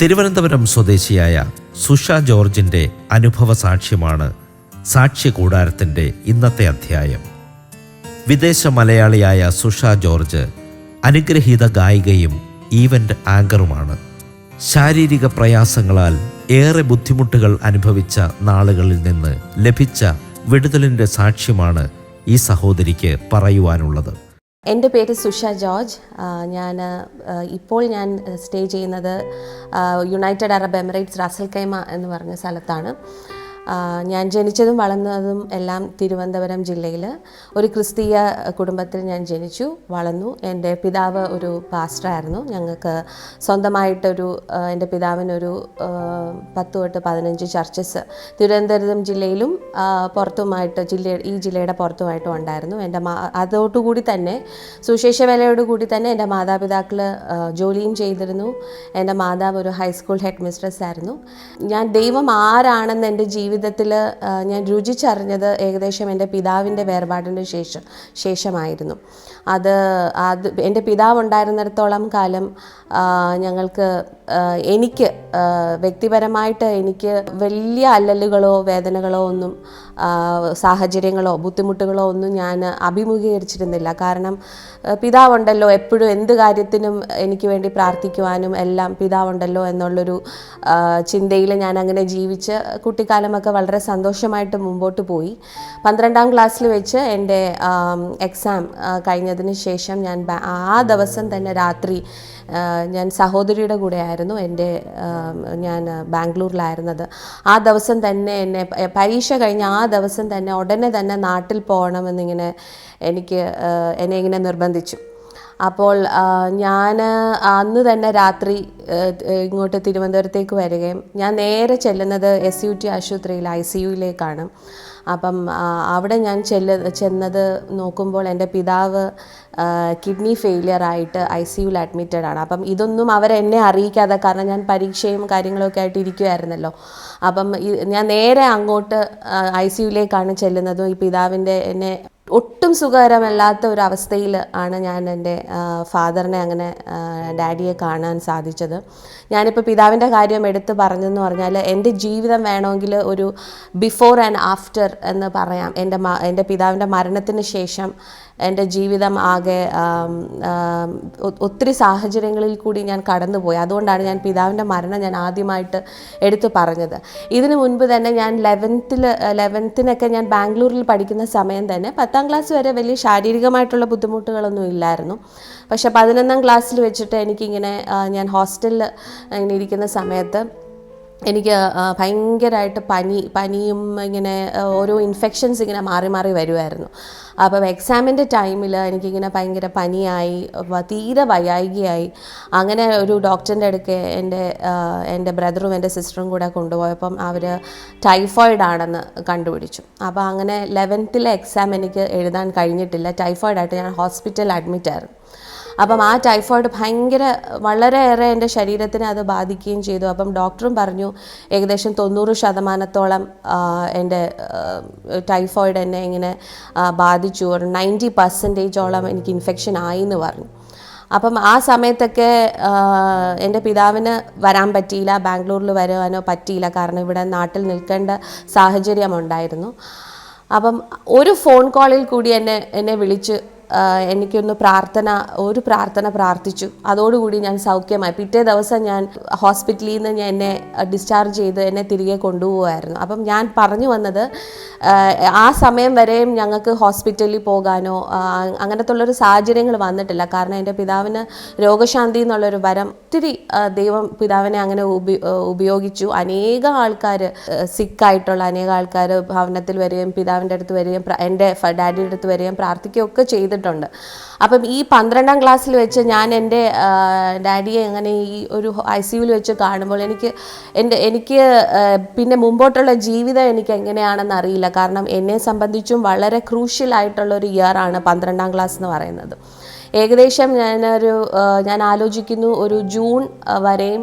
തിരുവനന്തപുരം സ്വദേശിയായ സുഷ ജോർജിൻ്റെ അനുഭവ സാക്ഷ്യമാണ് സാക്ഷ്യ കൂടാരത്തിൻ്റെ ഇന്നത്തെ അധ്യായം. വിദേശ മലയാളിയായ സുഷ ജോർജ് അനുഗ്രഹീത ഗായികയും ഈവൻ്റ് ആങ്കറുമാണ്. ശാരീരിക പ്രയാസങ്ങളാൽ ഏറെ ബുദ്ധിമുട്ടുകൾ അനുഭവിച്ച നാളുകളിൽ നിന്ന് ലഭിച്ച വിടുതലിൻ്റെ സാക്ഷ്യമാണ് ഈ സഹോദരിക്ക് പറയുവാനുള്ളത്. എൻ്റെ പേര് സുഷ ജോർജ്. ഇപ്പോൾ ഞാൻ സ്റ്റേ ചെയ്യുന്നത് United Arab Emirates Ras al Khaimah എന്ന് പറഞ്ഞ സ്ഥലത്താണ്. ഞാൻ ജനിച്ചതും വളർന്നതും എല്ലാം തിരുവനന്തപുരം ജില്ലയിൽ ഒരു ക്രിസ്തീയ കുടുംബത്തിൽ ഞാൻ ജനിച്ചു വളർന്നു. എൻ്റെ പിതാവ് ഒരു പാസ്റ്ററായിരുന്നു. ഞങ്ങൾക്ക് സ്വന്തമായിട്ടൊരു എൻ്റെ പിതാവിനൊരു 10 തൊട്ട് 15 ചർച്ചസ് തിരുവനന്തപുരം ജില്ലയിലും പുറത്തുമായിട്ട് ഈ ജില്ലയുടെ പുറത്തുമായിട്ടും ഉണ്ടായിരുന്നു. അതോടുകൂടി തന്നെ സുവിശേഷ വേലയോടുകൂടി തന്നെ എൻ്റെ മാതാപിതാക്കൾ ജോലിയും ചെയ്തിരുന്നു. എൻ്റെ മാതാവ് ഒരു ഹൈസ്കൂൾ ഹെഡ് മിസ്ട്രസ് ആയിരുന്നു. ഞാൻ ദൈവം ആരാണെന്ന് എൻ്റെ ജീവിതത്തിൽ ഞാൻ രുചിച്ചറിഞ്ഞത് ഏകദേശം എൻ്റെ പിതാവിൻ്റെ വേർപാടിന് ശേഷമായിരുന്നു. അത് എൻ്റെ പിതാവ് ഉണ്ടായിരുന്നിടത്തോളം കാലം എനിക്ക് വ്യക്തിപരമായിട്ട് എനിക്ക് വലിയ അല്ലലുകളോ വേദനകളോ ഒന്നും സാഹചര്യങ്ങളോ ബുദ്ധിമുട്ടുകളോ ഒന്നും ഞാൻ അഭിമുഖീകരിച്ചിരുന്നില്ല. കാരണം പിതാവുണ്ടല്ലോ, എപ്പോഴും എന്ത് കാര്യത്തിനും എനിക്ക് വേണ്ടി പ്രാർത്ഥിക്കുവാനും എല്ലാം പിതാവുണ്ടല്ലോ എന്നുള്ളൊരു ചിന്തയിൽ ഞാൻ അങ്ങനെ ജീവിച്ച് കുട്ടിക്കാലമൊക്കെ വളരെ സന്തോഷമായിട്ട് മുമ്പോട്ട് പോയി. 12ാം ക്ലാസ്സിൽ വെച്ച് എൻ്റെ എക്സാം കഴിഞ്ഞതിന് ശേഷം ആ ദിവസം തന്നെ രാത്രി ഞാൻ സഹോദരിയുടെ കൂടെ ആയിരുന്നു. ഞാൻ ബാംഗ്ലൂരിലായിരുന്നത്. ആ ദിവസം തന്നെ പരീക്ഷ കഴിഞ്ഞ ആ ദിവസം തന്നെ ഉടനെ തന്നെ നാട്ടിൽ പോകണമെന്നിങ്ങനെ എന്നെ ഇങ്ങനെ നിർബന്ധിച്ചു. അപ്പോൾ ഞാൻ അന്ന് തന്നെ രാത്രി ഇങ്ങോട്ട് തിരുവനന്തപുരത്തേക്ക് വരികയും ഞാൻ നേരെ ചെല്ലുന്നത് SUT ആശുപത്രിയിൽ ICUയിലേക്കാണ്. അപ്പം അവിടെ ഞാൻ ചെന്നത് നോക്കുമ്പോൾ എൻ്റെ പിതാവ് കിഡ്നി ഫെയിലിയറായിട്ട് ICUയിൽ അഡ്മിറ്റഡ് ആണ്. അപ്പം ഇതൊന്നും അവരെന്നെ അറിയിക്കാതെ, കാരണം ഞാൻ പരീക്ഷയും കാര്യങ്ങളൊക്കെ ആയിട്ട് ഇരിക്കുമായിരുന്നല്ലോ. അപ്പം ഞാൻ നേരെ അങ്ങോട്ട് ICUയിലേക്കാണ് ചെല്ലുന്നതും ഈ പിതാവിൻ്റെ എന്നെ ഒട്ടും സുഖകരമല്ലാത്ത ഒരു അവസ്ഥയിൽ ആണ് ഞാൻ എൻ്റെ ഫാദറിനെ അങ്ങനെ ഡാഡിയെ കാണാൻ സാധിച്ചത്. ഞാനിപ്പോൾ പിതാവിൻ്റെ കാര്യം എടുത്ത് പറഞ്ഞെന്ന് പറഞ്ഞാൽ എൻ്റെ ജീവിതം വേണമെങ്കിൽ ഒരു ബിഫോർ ആൻഡ് ആഫ്റ്റർ എന്ന് പറയാം. എൻ്റെ പിതാവിൻ്റെ മരണത്തിന് ശേഷം എൻ്റെ ജീവിതം ആകെ ഒത്തിരി സാഹചര്യങ്ങളിൽ കൂടി ഞാൻ കടന്നുപോയി. അതുകൊണ്ടാണ് ഞാൻ പിതാവിൻ്റെ മരണം ഞാൻ ആദ്യമായിട്ട് എടുത്തു പറഞ്ഞത്. ഇതിനു മുൻപ് തന്നെ ഞാൻ 11th ഞാൻ ബാംഗ്ലൂരിൽ പഠിക്കുന്ന സമയം തന്നെ 10ാം ക്ലാസ് വരെ വലിയ ശാരീരികമായിട്ടുള്ള ബുദ്ധിമുട്ടുകളൊന്നും ഇല്ലായിരുന്നു. പക്ഷേ 11ാം ക്ലാസ്സിൽ വെച്ചിട്ട് എനിക്കിങ്ങനെ ഞാൻ ഹോസ്റ്റലിൽ ഇങ്ങനെ ഇരിക്കുന്ന സമയത്ത് എനിക്ക് ഭയങ്കരമായിട്ട് പനിയും ഇങ്ങനെ ഓരോ ഇൻഫെക്ഷൻസ് ഇങ്ങനെ മാറി മാറി വരുമായിരുന്നു. അപ്പം എക്സാമിൻ്റെ ടൈമിൽ എനിക്കിങ്ങനെ ഭയങ്കര പനിയായി, തീരെ വയ്യായികയായി. അങ്ങനെ ഒരു ഡോക്ടറിൻ്റെ അടുക്ക് എൻ്റെ ബ്രദറും എൻ്റെ സിസ്റ്ററും കൂടെ കൊണ്ടുപോയപ്പം അവർ ടൈഫോയിഡ് ആണെന്ന് കണ്ടുപിടിച്ചു. അപ്പോൾ അങ്ങനെ 11th എക്സാം എനിക്ക് എഴുതാൻ കഴിഞ്ഞിട്ടില്ല. ടൈഫോയിഡായിട്ട് ഞാൻ ഹോസ്പിറ്റലിൽ അഡ്മിറ്റായിരുന്നു. അപ്പം ആ ടൈഫോയിഡ് വളരെയേറെ എൻ്റെ ശരീരത്തിനെ അത് ബാധിക്കുകയും ചെയ്തു. അപ്പം ഡോക്ടറും പറഞ്ഞു ഏകദേശം 90% എൻ്റെ ടൈഫോയിഡ് എന്നെ ഇങ്ങനെ ബാധിച്ചു. ഒരു 90% എനിക്ക് ഇൻഫെക്ഷൻ ആയി എന്ന് പറഞ്ഞു. അപ്പം ആ സമയത്തൊക്കെ എൻ്റെ പിതാവിന് വരാൻ പറ്റിയില്ല, ബാംഗ്ലൂരിൽ വരുവാനോ പറ്റിയില്ല, കാരണം ഇവിടെ നാട്ടിൽ നിൽക്കേണ്ട സാഹചര്യമുണ്ടായിരുന്നു. അപ്പം ഒരു ഫോൺ കോളിൽ കൂടി എന്നെ വിളിച്ച് എനിക്കൊന്ന് പ്രാർത്ഥന പ്രാർത്ഥിച്ചു. അതോടുകൂടി ഞാൻ സൗഖ്യമായി. പിറ്റേ ദിവസം ഞാൻ ഹോസ്പിറ്റലിൽ നിന്ന് എന്നെ ഡിസ്ചാർജ് ചെയ്ത് എന്നെ തിരികെ കൊണ്ടുപോകുമായിരുന്നു. അപ്പം ഞാൻ പറഞ്ഞു വന്നത്, ആ സമയം വരെയും ഞങ്ങൾക്ക് ഹോസ്പിറ്റലിൽ പോകാനോ അങ്ങനത്തെ ഉള്ളൊരു സാഹചര്യങ്ങൾ വന്നിട്ടില്ല. കാരണം എൻ്റെ പിതാവിന് രോഗശാന്തി എന്നുള്ളൊരു വരം ഒത്തിരി ദൈവം പിതാവിനെ അങ്ങനെ ഉപയോഗിച്ചു. അനേകം ആൾക്കാർ സിക്കായിട്ടുള്ള അനേകം ആൾക്കാർ ഭവനത്തിൽ വരികയും പിതാവിൻ്റെ അടുത്ത് വരികയും എൻ്റെ ഡാഡിയുടെ അടുത്ത് വരികയും പ്രാർത്ഥിക്കുകയൊക്കെ ചെയ്തിട്ടുണ്ട്. അപ്പം ഈ 12ാം ക്ലാസ്സിൽ വെച്ച് ഞാൻ എൻ്റെ ഡാഡിയെ അങ്ങനെ ഈ ഒരു ICUയിൽ വെച്ച് കാണുമ്പോൾ എനിക്ക് പിന്നെ മുമ്പോട്ടുള്ള ജീവിതം എനിക്ക് എങ്ങനെയാണെന്ന് അറിയില്ല. കാരണം എന്നെ സംബന്ധിച്ചും വളരെ ക്രൂഷ്യലായിട്ടുള്ളൊരു ഇയറാണ് 12ാം ക്ലാസ് എന്ന് പറയുന്നത്. ഏകദേശം ഞാൻ ആലോചിക്കുന്നു ഒരു ജൂൺ വരെയും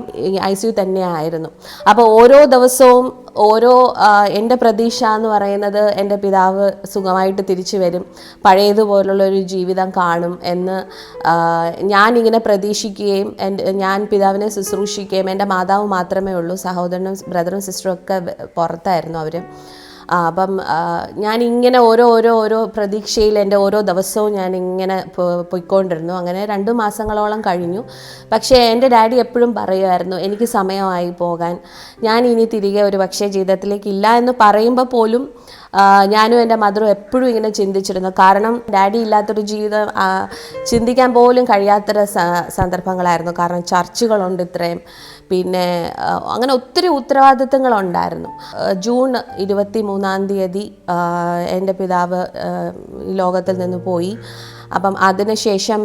ICU തന്നെയായിരുന്നു. അപ്പോൾ ഓരോ ദിവസവും എൻ്റെ പ്രതീക്ഷ എന്ന് പറയുന്നത് എൻ്റെ പിതാവ് സുഖമായിട്ട് തിരിച്ചു വരും, പഴയതുപോലുള്ളൊരു ജീവിതം കാണും എന്ന് ഞാനിങ്ങനെ പ്രതീക്ഷിക്കുകയും ഞാൻ പിതാവിനെ ശുശ്രൂഷിക്കുകയും, എൻ്റെ മാതാവ് മാത്രമേ ഉള്ളൂ, സഹോദരനും ബ്രദറും സിസ്റ്ററും ഒക്കെ പുറത്തായിരുന്നു അവർ. അപ്പം ഞാനിങ്ങനെ ഓരോ പ്രതീക്ഷയിൽ എൻ്റെ ഓരോ ദിവസവും ഞാനിങ്ങനെ പോയിക്കൊണ്ടിരുന്നു. അങ്ങനെ 2 മാസങ്ങളോളം കഴിഞ്ഞു. പക്ഷേ എൻ്റെ ഡാഡി എപ്പോഴും പറയുമായിരുന്നു, എനിക്ക് സമയമായി പോകാൻ, ഞാൻ ഇനി തിരികെ ഒരു പക്ഷേ ജീവിതത്തിലേക്ക് ഇല്ല എന്ന് പറയുമ്പോൾ പോലും ഞാനും എൻ്റെ മദറും എപ്പോഴും ഇങ്ങനെ ചിന്തിച്ചിരുന്നു. കാരണം ഡാഡി ഇല്ലാത്തൊരു ജീവിതം ചിന്തിക്കാൻ പോലും കഴിയാത്തൊരു സന്ദർഭങ്ങളായിരുന്നു. കാരണം ചർച്ചുകളുണ്ട് ഇത്രയും, പിന്നെ അങ്ങനെ ഒത്തിരി ഉത്തരവാദിത്തങ്ങളുണ്ടായിരുന്നു. ജൂൺ 23-ാം തീയതി എൻ്റെ പിതാവ് ഈ ലോകത്തിൽ നിന്ന് പോയി. അപ്പം അതിനുശേഷം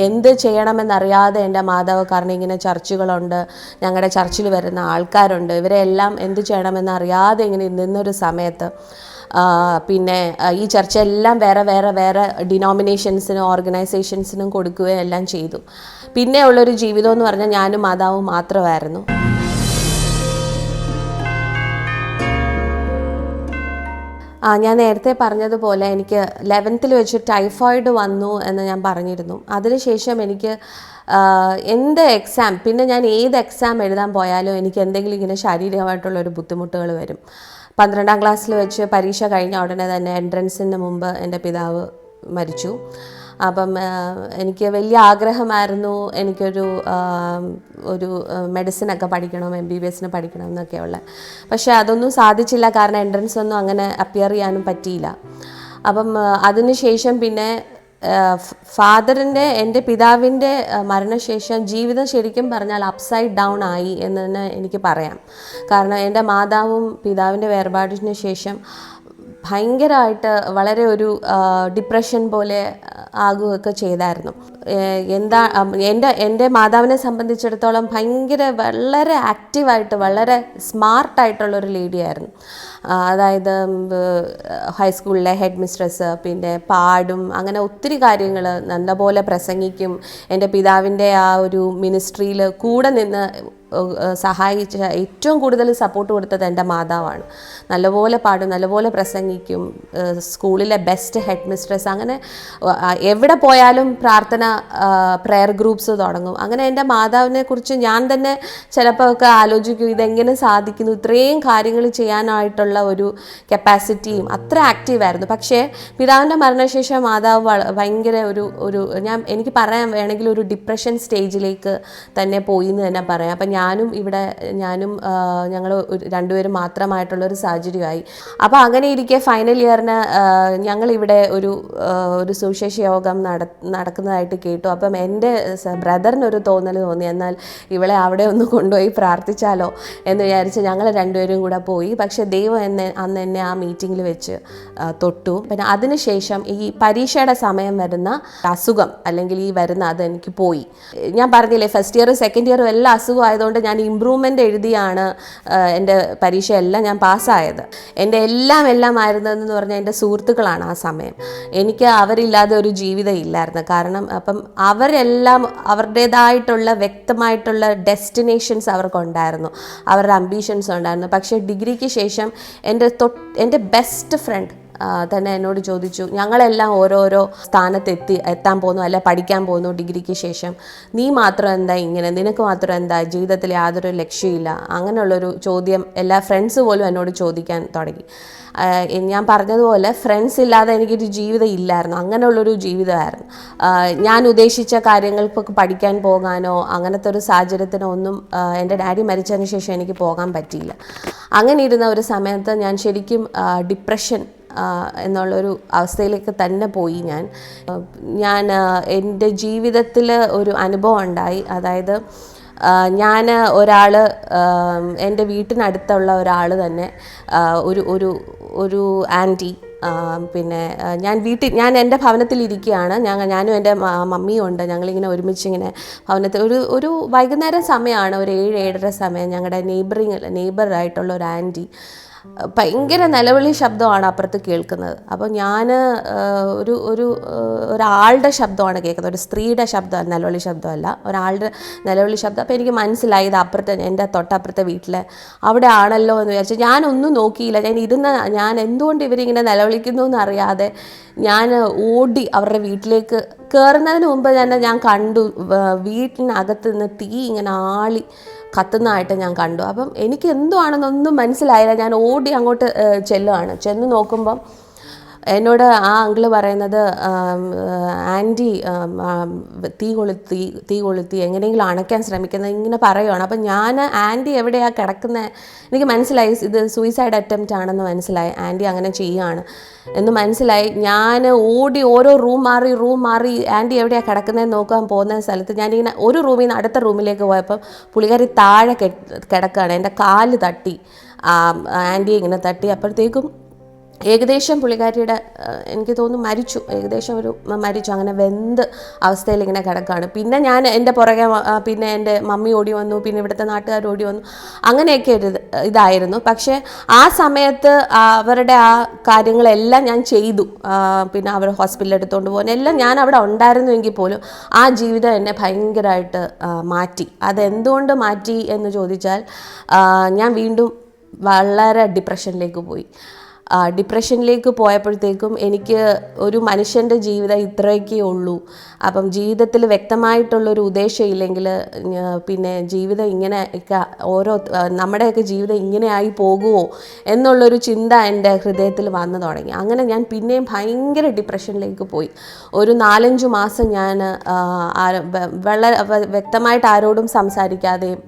എന്ത് ചെയ്യണമെന്നറിയാതെ എൻ്റെ മാതാവ്, കാരണം ഇങ്ങനെ ചർച്ചുകളുണ്ട്, ഞങ്ങളുടെ ചർച്ചിൽ വരുന്ന ആൾക്കാരുണ്ട്, ഇവരെല്ലാം എന്ത് ചെയ്യണമെന്നറിയാതെ ഇങ്ങനെ നിന്നൊരു സമയത്ത് പിന്നെ ഈ ചർച്ചയെല്ലാം വേറെ ഡിനോമിനേഷൻസിനും ഓർഗനൈസേഷൻസിനും കൊടുക്കുകയും എല്ലാം ചെയ്തു. പിന്നെ ഉള്ളൊരു ജീവിതം എന്ന് പറഞ്ഞാൽ ഞാനും മാതാവും മാത്രമായിരുന്നു. ഞാൻ നേരത്തെ പറഞ്ഞതുപോലെ എനിക്ക് 11th വെച്ച് ടൈഫോയിഡ് വന്നു എന്ന് ഞാൻ പറഞ്ഞിരുന്നു. അതിനുശേഷം എനിക്ക് എന്ത് എക്സാം, പിന്നെ ഞാൻ ഏത് എക്സാം എഴുതാൻ പോയാലും എനിക്ക് എന്തെങ്കിലും ഇങ്ങനെ ശാരീരികമായിട്ടുള്ളൊരു ബുദ്ധിമുട്ടുകൾ വരും. 12ാം ക്ലാസ്സിൽ വെച്ച് പരീക്ഷ കഴിഞ്ഞ ഉടനെ തന്നെ എൻട്രൻസിന് മുമ്പ് എൻ്റെ പിതാവ് മരിച്ചു. അപ്പം എനിക്ക് വലിയ ആഗ്രഹമായിരുന്നു എനിക്കൊരു മെഡിസിനൊക്കെ പഠിക്കണം, MBBS പഠിക്കണം എന്നൊക്കെയുള്ള. പക്ഷേ അതൊന്നും സാധിച്ചില്ല, കാരണം എൻട്രൻസ് ഒന്നും അങ്ങനെ അപ്പിയർ ചെയ്യാനും പറ്റിയില്ല. അപ്പം അതിനുശേഷം പിന്നെ എൻ്റെ പിതാവിൻ്റെ മരണശേഷം ജീവിതം ശരിക്കും പറഞ്ഞാൽ അപ്സൈഡ് ഡൗൺ ആയി എന്ന് തന്നെ എനിക്ക് പറയാം. കാരണം എൻ്റെ മാതാവും പിതാവിൻ്റെ വേർപാടിന് ശേഷം ഭയങ്കരമായിട്ട് വളരെ ഒരു ഡിപ്രഷൻ പോലെ ആകുകയൊക്കെ ചെയ്തായിരുന്നു. എൻ്റെ മാതാവിനെ സംബന്ധിച്ചിടത്തോളം വളരെ ആക്റ്റീവായിട്ട് വളരെ സ്മാർട്ടായിട്ടുള്ളൊരു ലേഡിയായിരുന്നു. അതായത് ഹൈസ്കൂളിലെ ഹെഡ് മിസ്ട്രസ്, പിന്നെ പാടും, അങ്ങനെ ഒത്തിരി കാര്യങ്ങൾ നല്ലപോലെ പ്രസംഗിക്കും. എൻ്റെ പിതാവിൻ്റെ ആ ഒരു മിനിസ്ട്രിയിൽ കൂടെ നിന്ന് സഹായിച്ച, ഏറ്റവും കൂടുതൽ സപ്പോർട്ട് കൊടുത്തത് എൻ്റെ മാതാവാണ്. നല്ലപോലെ പാടും, നല്ലപോലെ പ്രസംഗിക്കും, സ്കൂളിലെ ബെസ്റ്റ് ഹെഡ് മിസ്ട്രസ്. അങ്ങനെ എവിടെ പോയാലും പ്രാർത്ഥന പ്രെയർ ഗ്രൂപ്പ്സ് തുടങ്ങും. അങ്ങനെ എൻ്റെ മാതാവിനെ കുറിച്ച് ഞാൻ തന്നെ ചിലപ്പോൾ ഒക്കെ ആലോചിക്കും, ഇതെങ്ങനെ സാധിക്കുന്നു, ഇത്രയും കാര്യങ്ങൾ ചെയ്യാനായിട്ടുള്ള ഒരു കപ്പാസിറ്റിയും, അത്ര ആക്റ്റീവായിരുന്നു. പക്ഷേ പിതാവിൻ്റെ മരണശേഷം മാതാവ് ഭയങ്കര എനിക്ക് പറയാൻ വേണമെങ്കിൽ ഒരു ഡിപ്രഷൻ സ്റ്റേജിലേക്ക് തന്നെ പോയി എന്ന് തന്നെ പറയാം. അപ്പം ഞങ്ങൾ രണ്ടുപേരും മാത്രമായിട്ടുള്ളൊരു സാഹചര്യമായി. അപ്പോൾ അങ്ങനെ ഇരിക്കെ ഫൈനൽ ഇയറിന് ഞങ്ങളിവിടെ ഒരു സുവിശേഷ യോഗം നടക്കുന്നതായിട്ട് കേട്ടു. അപ്പം എൻ്റെ ബ്രദറിനൊരു തോന്നി, എന്നാൽ ഇവളെ അവിടെ ഒന്ന് കൊണ്ടുപോയി പ്രാർത്ഥിച്ചാലോ എന്ന് വിചാരിച്ച് ഞങ്ങൾ രണ്ടുപേരും കൂടെ പോയി. പക്ഷേ ദൈവം അന്ന് എന്നെ ആ മീറ്റിങ്ങിൽ വെച്ച് തൊട്ടു. പിന്നെ അതിനുശേഷം ഈ പരീക്ഷയുടെ സമയം വരുന്ന അസുഖം, അല്ലെങ്കിൽ ഈ വരുന്ന അതെനിക്ക് പോയി. ഞാൻ പറഞ്ഞില്ലേ, ഫസ്റ്റ് ഇയറും സെക്കൻഡ് ഇയറും എല്ലാം അസുഖം ആയതുകൊണ്ട് ഞാൻ ഇമ്പ്രൂവ്മെൻ്റ് എഴുതിയാണ് എൻ്റെ പരീക്ഷയെല്ലാം ഞാൻ പാസ്സായത്. എൻ്റെ എല്ലാം ആയിരുന്നതെന്ന് പറഞ്ഞാൽ എൻ്റെ സുഹൃത്തുക്കളാണ്. ആ സമയം എനിക്ക് അവരില്ലാതെ ഒരു ജീവിതം ഇല്ലായിരുന്നു. കാരണം അപ്പം അവരെല്ലാം അവരുടേതായിട്ടുള്ള വ്യക്തമായിട്ടുള്ള ഡെസ്റ്റിനേഷൻസ് അവർക്കുണ്ടായിരുന്നു, അവരുടെ അംബീഷൻസ് ഉണ്ടായിരുന്നു. പക്ഷേ ഡിഗ്രിക്ക് ശേഷം എൻ്റെ ബെസ്റ്റ് ഫ്രണ്ട് തന്നെ എന്നോട് ചോദിച്ചു, ഞങ്ങളെല്ലാം ഓരോരോ എത്താൻ പോകുന്നു, അല്ല പഠിക്കാൻ പോകുന്നു ഡിഗ്രിക്ക് ശേഷം, നീ മാത്രം എന്താ ഇങ്ങനെ, നിനക്ക് മാത്രം എന്താ ജീവിതത്തിൽ യാതൊരു ലക്ഷ്യമില്ല, അങ്ങനെയുള്ളൊരു ചോദ്യം എല്ലാ ഫ്രണ്ട്സ് പോലും എന്നോട് ചോദിക്കാൻ തുടങ്ങി. ഞാൻ പറഞ്ഞതുപോലെ ഫ്രണ്ട്സ് ഇല്ലാതെ എനിക്കൊരു ജീവിതം ഇല്ലായിരുന്നു, അങ്ങനെയുള്ളൊരു ജീവിതമായിരുന്നു. ഞാൻ ഉദ്ദേശിച്ച കാര്യങ്ങൾക്കൊക്കെ പഠിക്കാൻ പോകാനോ അങ്ങനത്തെ ഒരു സാഹചര്യത്തിനോ ഒന്നും എൻ്റെ ഡാഡി മരിച്ചതിന് ശേഷം എനിക്ക് പോകാൻ പറ്റിയില്ല. അങ്ങനെ ഇരുന്ന ഒരു സമയത്ത് ഞാൻ ശരിക്കും ഡിപ്രഷൻ എന്നുള്ളൊരു അവസ്ഥയിലേക്ക് തന്നെ പോയി. ഞാൻ എൻ്റെ ജീവിതത്തിൽ ഒരു അനുഭവം ഉണ്ടായി. അതായത് എൻ്റെ വീട്ടിനടുത്തുള്ള ഒരാൾ തന്നെ ഒരു ആൻറ്റി, പിന്നെ ഞാൻ എൻ്റെ ഭവനത്തിലിരിക്കുകയാണ്, ഞാനും എൻ്റെ മമ്മിയും ഉണ്ട്. ഞങ്ങളിങ്ങനെ ഒരുമിച്ചിങ്ങനെ ഭവനത്തിൽ ഒരു വൈകുന്നേരം സമയമാണ്, ഒരു 7-7:30 സമയം. ഞങ്ങളുടെ നെയ്ബറായിട്ടുള്ള ഒരു ആൻറ്റി ഭയങ്കര നിലവിളി ശബ്ദമാണ് അപ്പുറത്ത് കേൾക്കുന്നത്. അപ്പോൾ ഞാൻ ഒരു ഒരു ഒരാളുടെ ശബ്ദമാണ് കേൾക്കുന്നത്, ഒരു സ്ത്രീയുടെ ശബ്ദം, നിലവിളി ശബ്ദമല്ല, ഒരാളുടെ നിലവിളി ശബ്ദം. അപ്പോൾ എനിക്ക് മനസ്സിലായി ഇത് അപ്പുറത്തെ, എൻ്റെ തൊട്ടപ്പുറത്തെ വീട്ടിലെ അവിടെ ആണല്ലോ എന്ന് വിചാരിച്ചു. ഞാനൊന്നും നോക്കിയില്ല. ഞാൻ എന്തുകൊണ്ട് ഇവരിങ്ങനെ നിലവിളിക്കുന്നു എന്നറിയാതെ ഞാൻ ഓടി അവരുടെ വീട്ടിലേക്ക്. കയറുന്നതിന് മുമ്പ് തന്നെ ഞാൻ കണ്ടു വീട്ടിനകത്ത് നിന്ന് തീ ഇങ്ങനെ ആളി കത്തുന്നതായിട്ട് ഞാൻ കണ്ടു. അപ്പം എനിക്ക് എന്തുവാണെന്നൊന്നും മനസ്സിലായില്ല. ഞാൻ ഓടി അങ്ങോട്ട് ചെല്ലുകയാണ്. ചെന്ന് നോക്കുമ്പം എന്നോട് ആ അങ്കിള് പറയുന്നത്, ആൻറ്റി തീ കൊളുത്തി എങ്ങനെയെങ്കിലും അണയ്ക്കാൻ ശ്രമിക്കുന്നത് ഇങ്ങനെ പറയുവാണ്. അപ്പം ഞാൻ ആൻറ്റി എവിടെയാണ് കിടക്കുന്നത് എനിക്ക് മനസ്സിലായി, ഇത് സൂയിസൈഡ് അറ്റംപ്റ്റ് ആണെന്ന് മനസ്സിലായി, ആൻറ്റി അങ്ങനെ ചെയ്യുകയാണ് എന്ന് മനസ്സിലായി. ഞാൻ ഓടി ഓരോ റൂം മാറി ആൻറ്റി എവിടെയാണ് കിടക്കുന്നതെന്ന് നോക്കാൻ പോകുന്ന സ്ഥലത്ത് ഞാനിങ്ങനെ ഒരു റൂമിൽ നിന്ന് അടുത്ത റൂമിലേക്ക് പോയപ്പം പുള്ളിക്കാരി താഴെ കിടക്കുകയാണ്. എൻ്റെ കാല് തട്ടി, ആൻറ്റി ഇങ്ങനെ തട്ടി. അപ്പോഴത്തേക്കും ഏകദേശം പുള്ളിക്കാരിയുടെ എനിക്ക് തോന്നുന്നു മരിച്ചു, ഏകദേശം മരിച്ചു. അങ്ങനെ വെന്ത് അവസ്ഥയിൽ ഇങ്ങനെ കിടക്കുകയാണ്. പിന്നെ ഞാൻ എൻ്റെ പുറകെ പിന്നെ എൻ്റെ മമ്മി ഓടി വന്നു, പിന്നെ ഇവിടുത്തെ നാട്ടുകാർ ഓടി വന്നു. അങ്ങനെയൊക്കെ ഒരു ഇതായിരുന്നു. പക്ഷേ ആ സമയത്ത് അവരുടെ ആ കാര്യങ്ങളെല്ലാം ഞാൻ ചെയ്തു. പിന്നെ അവർ ഹോസ്പിറ്റലിൽ എടുത്തുകൊണ്ട് പോകുന്ന എല്ലാം ഞാൻ അവിടെ ഉണ്ടായിരുന്നുവെങ്കിൽ പോലും ആ ജീവിതം എന്നെ ഭയങ്കരമായിട്ട് മാറ്റി. അതെന്തുകൊണ്ട് മാറ്റി എന്ന് ചോദിച്ചാൽ ഞാൻ വീണ്ടും വളരെ ഡിപ്രഷനിലേക്ക് പോയി. ഡിപ്രഷനിലേക്ക് പോയപ്പോഴത്തേക്കും എനിക്ക് ഒരു മനുഷ്യൻ്റെ ജീവിതം ഇത്രയൊക്കെ ഉള്ളൂ, അപ്പം ജീവിതത്തിൽ വ്യക്തമായിട്ടുള്ളൊരു ഉദ്ദേശം ഇല്ലെങ്കിൽ പിന്നെ ജീവിതം ഇങ്ങനെ നമ്മുടെയൊക്കെ ജീവിതം ഇങ്ങനെയായി പോകുമോ എന്നുള്ളൊരു ചിന്ത എൻ്റെ ഹൃദയത്തിൽ വന്നു തുടങ്ങി. അങ്ങനെ ഞാൻ പിന്നെയും ഭയങ്കര ഡിപ്രഷനിലേക്ക് പോയി. ഒരു 4-5 മാസം ഞാൻ വളരെ വ്യക്തമായിട്ട് ആരോടും സംസാരിക്കാതെയും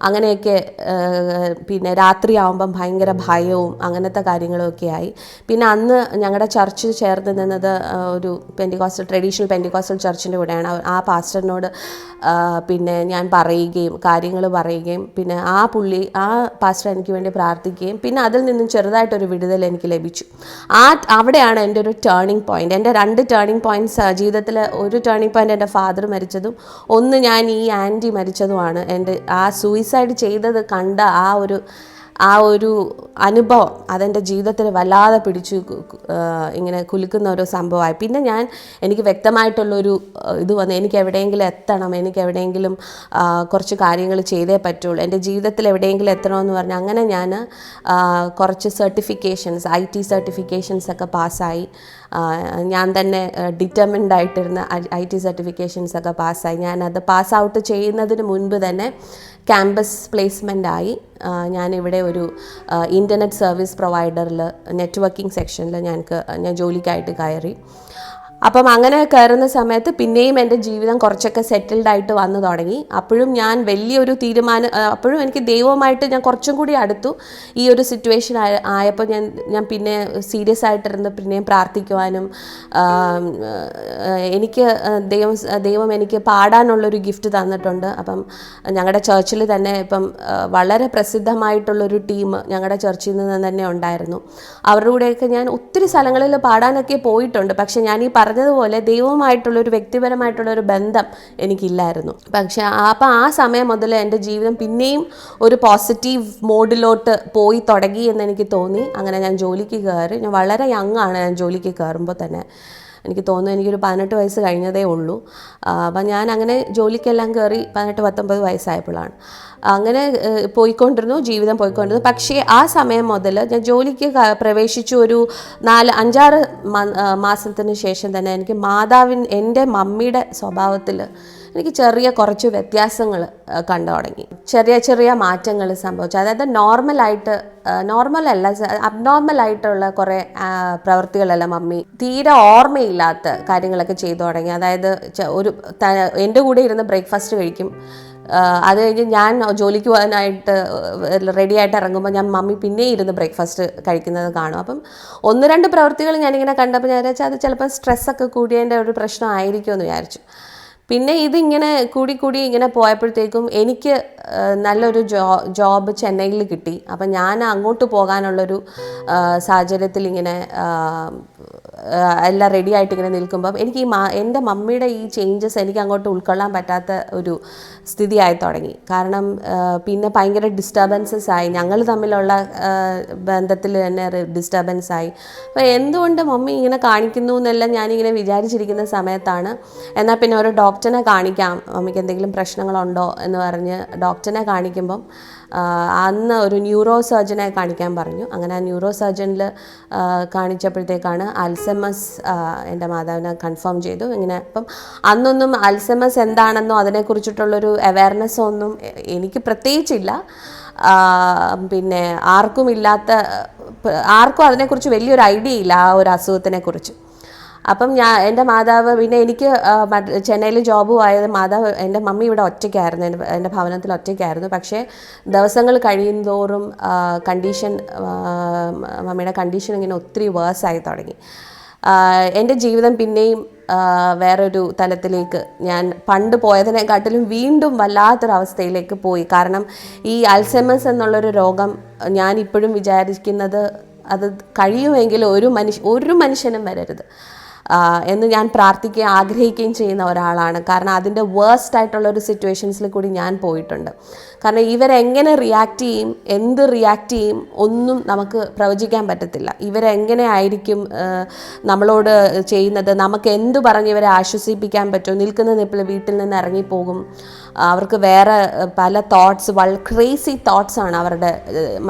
അങ്ങനെയൊക്കെ, പിന്നെ രാത്രിയാവുമ്പം ഭയങ്കര ഭയവും അങ്ങനത്തെ കാര്യങ്ങളൊക്കെ ആയി. പിന്നെ അന്ന് ഞങ്ങളുടെ ചർച്ച് ചേർന്ന് നിന്നത് ഒരു ട്രഡീഷണൽ പെൻറ്റിക്കോസ്റ്റൽ ചർച്ചിൻ്റെ കൂടെയാണ്. ആ പാസ്റ്ററിനോട് പിന്നെ ഞാൻ കാര്യങ്ങൾ പറയുകയും പിന്നെ ആ പാസ്റ്റർ എനിക്ക് വേണ്ടി പ്രാർത്ഥിക്കുകയും പിന്നെ അതിൽ നിന്നും ചെറുതായിട്ടൊരു വിടുതൽ എനിക്ക് ലഭിച്ചു. അവിടെയാണ് എൻ്റെ ഒരു ടേണിംഗ് പോയിൻ്റ്. എൻ്റെ 2 ടേണിംഗ് പോയിൻറ്റ്സ് ജീവിതത്തിൽ. ഒരു ടേണിംഗ് പോയിൻ്റ് എൻ്റെ ഫാദർ മരിച്ചതും, ഒന്ന് ഞാൻ ഈ ആൻറ്റി മരിച്ചതുമാണ്. എൻ്റെ ആ സൂയിസൈഡ് ചെയ്തത് കണ്ട ആ ഒരു അനുഭവം അതെൻ്റെ ജീവിതത്തിൽ വല്ലാതെ ഇങ്ങനെ കുലുക്കുന്ന ഒരു സംഭവമായി. പിന്നെ എനിക്ക് വ്യക്തമായിട്ടുള്ളൊരു ഇത് വന്നു, എനിക്ക് എവിടെയെങ്കിലും എത്തണം, എനിക്ക് എവിടെയെങ്കിലും കുറച്ച് കാര്യങ്ങൾ ചെയ്തേ പറ്റുള്ളൂ, എൻ്റെ ജീവിതത്തിൽ എവിടെയെങ്കിലും എത്തണമെന്ന് പറഞ്ഞ് അങ്ങനെ ഞാൻ കുറച്ച് സർട്ടിഫിക്കേഷൻസ്, IT സർട്ടിഫിക്കേഷൻസ് ഒക്കെ പാസ്സായി. ഞാൻ തന്നെ ഡിറ്റർമിൻഡ് ആയിട്ടിരുന്ന IT സർട്ടിഫിക്കേഷൻസ് ഒക്കെ പാസ്സായി. ഞാനത് പാസ് ഔട്ട് ചെയ്യുന്നതിന് മുൻപ് തന്നെ ക്യാമ്പസ് പ്ലേസ്മെൻ്റ് ആയി. ഞാനിവിടെ ഒരു ഇൻ്റർനെറ്റ് സർവീസ് പ്രൊവൈഡറിൽ നെറ്റ്വർക്കിംഗ് സെക്ഷനിൽ ഞാൻ ജോലിക്കായിട്ട് കയറി. അപ്പം അങ്ങനെ കയറുന്ന സമയത്ത് പിന്നെയും എൻ്റെ ജീവിതം കുറച്ചൊക്കെ സെറ്റിൽഡ് ആയിട്ട് വന്നു തുടങ്ങി. അപ്പോഴും ഞാൻ വലിയൊരു തീരുമാനം, അപ്പോഴും എനിക്ക് ദൈവവുമായിട്ട് ഞാൻ കുറച്ചും കൂടി അടുത്തു. ഈ ഒരു സിറ്റുവേഷൻ ആയപ്പോൾ ഞാൻ പിന്നെ സീരിയസ് ആയിട്ടിരുന്ന് പിന്നെയും പ്രാർത്ഥിക്കുവാനും, എനിക്ക് ദൈവം എനിക്ക് പാടാനുള്ളൊരു ഗിഫ്റ്റ് തന്നിട്ടുണ്ട്. അപ്പം ഞങ്ങളുടെ ചർച്ചിൽ തന്നെ ഇപ്പം വളരെ പ്രസിദ്ധമായിട്ടുള്ളൊരു ടീം ഞങ്ങളുടെ ചർച്ചിൽ നിന്ന് തന്നെ ഉണ്ടായിരുന്നു. അവരുടെ കൂടെയൊക്കെ ഞാൻ ഒത്തിരി സ്ഥലങ്ങളിൽ പാടാനൊക്കെ പോയിട്ടുണ്ട്. പക്ഷെ ഞാൻ ഈ പറഞ്ഞതുപോലെ ദൈവവുമായിട്ടുള്ളൊരു വ്യക്തിപരമായിട്ടുള്ളൊരു ബന്ധം എനിക്കില്ലായിരുന്നു. പക്ഷെ അപ്പം ആ സമയം മുതൽ എൻ്റെ ജീവിതം പിന്നെയും ഒരു പോസിറ്റീവ് മോഡിലോട്ട് പോയി തുടങ്ങി എന്നെനിക്ക് തോന്നി. അങ്ങനെ ഞാൻ ജോലിക്ക് കയറി. ഞാൻ വളരെ യങ്ങാണ് ഞാൻ ജോലിക്ക് കയറുമ്പോൾ തന്നെ. എനിക്ക് തോന്നുന്നു എനിക്കൊരു 18 വയസ്സ് കഴിഞ്ഞതേ ഉള്ളൂ. അപ്പം ഞാൻ അങ്ങനെ ജോലിക്കെല്ലാം കയറി 18-19 വയസ്സായപ്പോഴാണ് അങ്ങനെ ജീവിതം പോയിക്കൊണ്ടിരുന്നു. പക്ഷേ ആ സമയം മുതൽ ഞാൻ ജോലിക്ക് പ്രവേശിച്ചു ഒരു 4-5-6 മാസത്തിന് ശേഷം തന്നെ എനിക്ക് എൻ്റെ മമ്മിയുടെ സ്വഭാവത്തിൽ എനിക്ക് കുറച്ച് വ്യത്യാസങ്ങൾ കണ്ടു തുടങ്ങി. ചെറിയ മാറ്റങ്ങൾ സംഭവിച്ചു. അതായത് നോർമലല്ല, അബ്നോർമലായിട്ടുള്ള കുറേ പ്രവൃത്തികളല്ല മമ്മി തീരെ ഓർമ്മയില്ലാത്ത കാര്യങ്ങളൊക്കെ ചെയ്തു തുടങ്ങി. അതായത് എൻ്റെ കൂടെ ഇരുന്ന് ബ്രേക്ക്ഫാസ്റ്റ് കഴിക്കും. അത് കഴിഞ്ഞ് ഞാൻ ജോലിക്ക് പോകാനായിട്ട് റെഡിയായിട്ട് ഇറങ്ങുമ്പോൾ മമ്മി പിന്നെ ഇരുന്ന് ബ്രേക്ക്ഫാസ്റ്റ് കഴിക്കുന്നത് കാണും. അപ്പം 1-2 പ്രവൃത്തികൾ ഞാനിങ്ങനെ കണ്ടപ്പോൾ ഞാൻ വിചാരിച്ചാൽ അത് ചിലപ്പോൾ സ്ട്രെസ്സൊക്കെ കൂടിയതിൻ്റെ ഒരു പ്രശ്നമായിരിക്കുമെന്ന് വിചാരിച്ചു. പിന്നെ ഇതിങ്ങനെ കൂടി ഇങ്ങനെ പോയപ്പോഴത്തേക്കും എനിക്ക് നല്ലൊരു ജോബ് ചെന്നൈയിൽ കിട്ടി. അപ്പം ഞാൻ അങ്ങോട്ട് പോകാനുള്ളൊരു സാഹചര്യത്തിൽ ഇങ്ങനെ എല്ലാം റെഡി ആയിട്ട് ഇങ്ങനെ നിൽക്കുമ്പം എനിക്ക് എൻ്റെ മമ്മിയുടെ ഈ ചേഞ്ചസ് എനിക്ക് അങ്ങോട്ട് ഉൾക്കൊള്ളാൻ പറ്റാത്ത ഒരു സ്ഥിതിയായി തുടങ്ങി. കാരണം പിന്നെ ഭയങ്കര ഡിസ്റ്റർബൻസസ് ആയി, ഞങ്ങൾ തമ്മിലുള്ള ബന്ധത്തിൽ തന്നെ ഡിസ്റ്റർബൻസ് ആയി. അപ്പോൾ എന്തുകൊണ്ട് മമ്മി ഇങ്ങനെ കാണിക്കുന്നു എന്നെല്ലാം ഞാനിങ്ങനെ വിചാരിച്ചിരിക്കുന്ന സമയത്താണ് എന്നാൽ പിന്നെ ഒരു ഡോക്ടറിനെ കാണിക്കാം, മമ്മിക്ക് എന്തെങ്കിലും പ്രശ്നങ്ങളുണ്ടോ എന്ന് പറഞ്ഞ് ഡോക്ടറിനെ കാണിക്കുമ്പം അന്ന് ഒരു ന്യൂറോ സർജനെ കാണിക്കാൻ പറഞ്ഞു. അങ്ങനെ ആ ന്യൂറോ സർജനിൽ കാണിച്ചപ്പോഴത്തേക്കാണ് അൽസൈമേഴ്സ് എൻ്റെ മാതാവിനെ കൺഫേം ചെയ്തു. ഇങ്ങനെ അപ്പം അന്നൊന്നും അൽസൈമേഴ്സ് എന്താണെന്നോ അതിനെക്കുറിച്ചിട്ടുള്ളൊരു അവയർനെസ്സോ ഒന്നും എനിക്ക് പ്രത്യേകിച്ചില്ല. പിന്നെ ആർക്കും അതിനെക്കുറിച്ച് വലിയൊരു ഐഡിയ ഇല്ല ആ ഒരു അസുഖത്തിനെക്കുറിച്ച്. അപ്പം എൻ്റെ മാതാവ് പിന്നെ എനിക്ക് ചെന്നൈയിൽ ജോബും ആയത് എൻ്റെ മമ്മി ഇവിടെ ഒറ്റയ്ക്കായിരുന്നു, എൻ്റെ ഭവനത്തിൽ ഒറ്റയ്ക്കായിരുന്നു. പക്ഷേ ദിവസങ്ങൾ കഴിയുന്തോറും മമ്മിയുടെ കണ്ടീഷൻ ഇങ്ങനെ ഒത്തിരി വേഴ്സായി തുടങ്ങി. എൻ്റെ ജീവിതം പിന്നെയും വേറൊരു തലത്തിലേക്ക് ഞാൻ പണ്ട് പോയതിനെക്കാട്ടിലും വീണ്ടും വല്ലാത്തൊരവസ്ഥയിലേക്ക് പോയി. കാരണം ഈ അൽസൈമേഴ്സ് എന്നുള്ളൊരു രോഗം ഞാൻ ഇപ്പോഴും വിചാരിക്കുന്നത് അത് കഴിയുമെങ്കിൽ ഒരു മനുഷ്യനും വരരുത് എന്ന് ഞാൻ പ്രാർത്ഥിക്കുകയും ആഗ്രഹിക്കുകയും ചെയ്യുന്ന ഒരാളാണ്. കാരണം അതിൻ്റെ വേഴ്സ്റ്റ് ആയിട്ടുള്ളൊരു സിറ്റുവേഷൻസിൽ കൂടി ഞാൻ പോയിട്ടുണ്ട്. കാരണം ഇവരെങ്ങനെ റിയാക്ട് ചെയ്യും, എന്ത് റിയാക്ട് ചെയ്യും ഒന്നും നമുക്ക് പ്രവചിക്കാൻ പറ്റത്തില്ല. ഇവരെങ്ങനെ ആയിരിക്കും നമ്മളോട് ചെയ്യുന്നത്, നമുക്ക് എന്തു പറഞ്ഞ് ഇവരെ ആശ്വസിപ്പിക്കാൻ പറ്റും. നിൽക്കുന്ന നിപ്പിൽ വീട്ടിൽ നിന്ന് ഇറങ്ങിപ്പോകും. അവർക്ക് വേറെ പല ക്രേസി തോട്ട്സാണ് അവരുടെ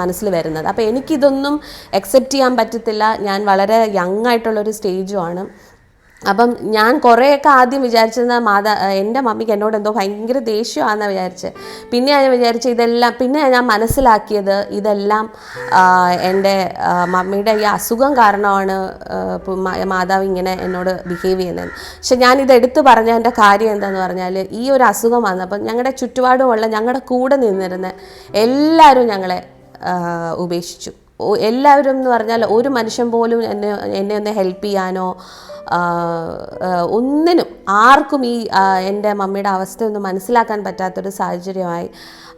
മനസ്സിൽ വരുന്നത്. അപ്പോൾ എനിക്കിതൊന്നും അക്സെപ്റ്റ് ചെയ്യാൻ പറ്റത്തില്ല. ഞാൻ വളരെ യങ് ആയിട്ടുള്ളൊരു സ്റ്റേജുമാണ്. അപ്പം ഞാൻ കുറേയൊക്കെ ആദ്യം വിചാരിച്ചത് എൻ്റെ മമ്മിക്ക് എന്നോട് എന്തോ ഭയങ്കര ദേഷ്യമാണെന്ന് വിചാരിച്ച്. പിന്നെ ഞാൻ വിചാരിച്ച പിന്നെ ഞാൻ മനസ്സിലാക്കിയത് ഇതെല്ലാം എൻ്റെ മമ്മിയുടെ ഈ അസുഖം കാരണമാണ് മാതാവ് ഇങ്ങനെ എന്നോട് ബിഹേവ് ചെയ്യുന്നത്. പക്ഷെ ഞാനിത് എടുത്തു പറഞ്ഞതിൻ്റെ കാര്യം എന്താണെന്ന് പറഞ്ഞാൽ, ഈ ഒരു അസുഖം വന്നപ്പോൾ ഞങ്ങളുടെ ചുറ്റുപാടുമുള്ള ഞങ്ങളുടെ കൂടെ നിന്നിരുന്ന എല്ലാവരും ഞങ്ങളെ ഉപേക്ഷിച്ചു. എല്ലാവരും എന്ന് പറഞ്ഞാൽ ഒരു മനുഷ്യൻ പോലും എന്നെ ഒന്ന് ഹെൽപ്പ് ചെയ്യാനോ ഒന്നിനും ആർക്കും എൻ്റെ മമ്മിയുടെ അവസ്ഥയൊന്നും മനസ്സിലാക്കാൻ പറ്റാത്തൊരു സാഹചര്യമായി.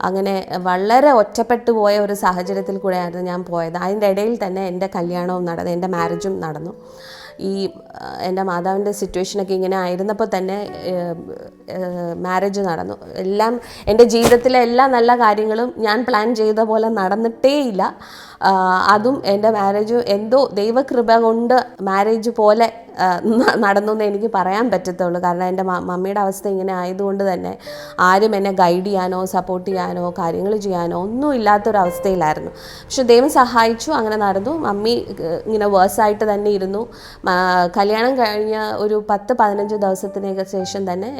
അങ്ങനെ വളരെ ഒറ്റപ്പെട്ടു പോയ ഒരു സാഹചര്യത്തിൽ കൂടെയായിരുന്നു ഞാൻ പോയത്. അതിൻ്റെ ഇടയിൽ തന്നെ എൻ്റെ കല്യാണവും നടന്നു, എൻ്റെ മാരേജും നടന്നു. എൻ്റെ മാതാവിൻ്റെ സിറ്റുവേഷനൊക്കെ ഇങ്ങനെ ആയിരുന്നപ്പോൾ തന്നെ മാരേജ് നടന്നു. എല്ലാം എൻ്റെ ജീവിതത്തിലെ എല്ലാ നല്ല കാര്യങ്ങളും ഞാൻ പ്ലാൻ ചെയ്ത പോലെ നടന്നിട്ടേയില്ല. അതും എൻ്റെ മാരേജ് എന്തോ ദൈവകൃപ കൊണ്ട് മാരേജ് പോലെ നടന്നു എന്ന് എനിക്ക് പറയാൻ പറ്റത്തുള്ളൂ. കാരണം എൻ്റെ മമ്മിയുടെ അവസ്ഥ ഇങ്ങനെ ആയതുകൊണ്ട് തന്നെ ആരും എന്നെ ഗൈഡ് ചെയ്യാനോ സപ്പോർട്ട് ചെയ്യാനോ കാര്യങ്ങൾ ചെയ്യാനോ ഒന്നും ഇല്ലാത്തൊരവസ്ഥയിലായിരുന്നു. പക്ഷെ ദൈവം സഹായിച്ചു, അങ്ങനെ നടന്നു. മമ്മി ഇങ്ങനെ വേഴ്സായിട്ട് തന്നെ ഇരുന്നു. കല്യാണം കഴിഞ്ഞ ഒരു 10-15 ദിവസത്തിന് ശേഷം തന്നെ